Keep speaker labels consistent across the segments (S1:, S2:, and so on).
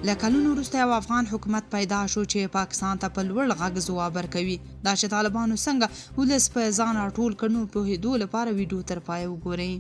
S1: له کلونو وروسته یو افغان حکومت پیدا شو چې پاکستان ته په لوړ غږ ځواب ورکوي. دا چې طالبانو څنګه ولس په ځان راټول کړ نو پوهېدو لپاره ویډیو تر پایه وګورئ.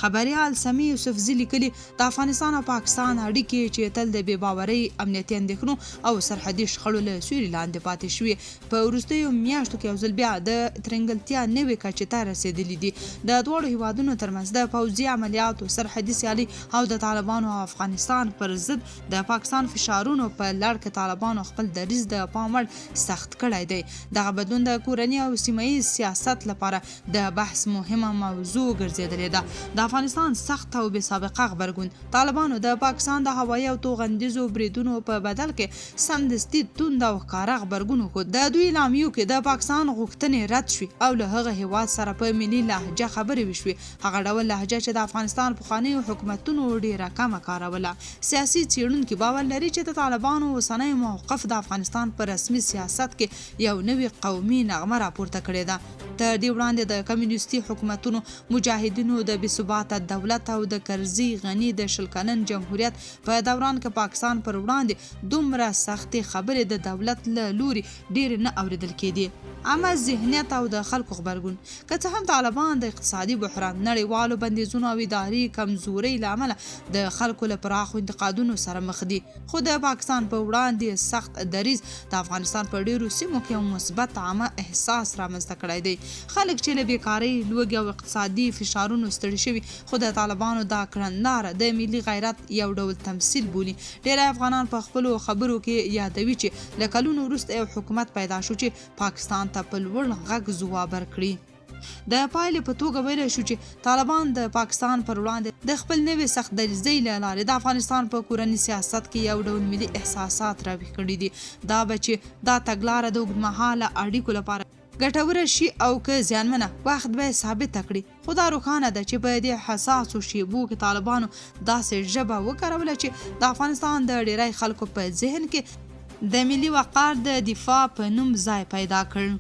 S1: خبریال سمیع یوسفزي لیکلي د افغانستان او پاکستان اړیکې چې تل د بې باورۍ، امنیتي اندېښنو او سرحدي شخړو له سیوري لاندې پاتې شوې، په وروستیو میاشتو کې یو ځل بیا د ترنګلتیا نوې کچې ته رسېدلي دي. د دواړو هیوادونو ترمنځ د پوځي عملیاتو، سرحدي سیالي او د طالبانو او افغانستان پر ضد د پاکستان فشارونو په لړ کې طالبانو خپل دریځ د پام وړ سخت کړی دی. دغه بدلون د کورني او سیمهییز سیاست لپاره د بحث مهمه موضوع ګرځېدلې ده. د افغانستان سخت او بې سابقه غبرګون، طالبانو د پاکستان د هوایي او توغندیزو بریدونو په بدل کې سمدستي توند او ښکاره غبرګون وښود. د دوی لامیو کې د پاکستان غوښتنې رد شوې او له هغه هیواد سره په ملي لهجه خبرې وشوې، هغه ډول لهجه چې د افغانستان پخوانیو حکومتونو ډېره کمه کاروله. سیاسي څېړونکي باور لري چې د طالبانو اوسنی موقف د افغانستان په رسمي سیاست کې یو نوې قومي نغمه راپورته کړې ده. تر دې وړاندې د کمیونستي حکومتونو، مجاهدینو د ثباته دولت او د کرزي غني د 20 کلن جمهوریت په دوران کې پاکستان پر وړاندې دومره سختې خبرې د دولت له لوري ډېرې نه اورېدل کېدې. عامه ذهنیت او د خلکو غبرګون، که څه هم طالبان د اقتصادي بحران، نړیوالو بندیزونو او اداري کمزورۍ له امله د خلکو له پراخو انتقادونو سره مخ دي، خو د پاکستان په وړاندې سخت دریځ د افغانستان په ډېرو سیمو کې یو مثبت عامه احساس رامنځته کړی دی. خلک چې له بېکارۍ، لوږې او اقتصادي فشارونو ستړي شوي، خو د طالبانو دا کړنداره د ملي غیرت یو ډول تمثیل بولي. ډېری افغانان په خپلو خبرو کې یادوي چې له کلونو وروسته یو حکومت پیدا شو چې پاکستان ته په لوړ غږ ځواب ورکړي. د پایلې په توګه ویلی شو چې طالبان د پاکستان پر وړاندې د خپل نوې سخت دریځۍ له لارې د افغانستان په کورني سیاست کې یو ډول ملي احساسات راویښ کړي دي. دا به چې دا تګلاره د اوږدمهاله اړیکو لپاره ګټوره شي او که زیانمنه، وخت به یې ثابته کړي. خو دا روښانه ده چې په دې حساسو شیبو کې طالبانو داسې ژبه وکاروله چې د افغانستان د ډیری خلکو په ذهن کې د ملي وقار د دفاع په نوم ځای پیدا کړ.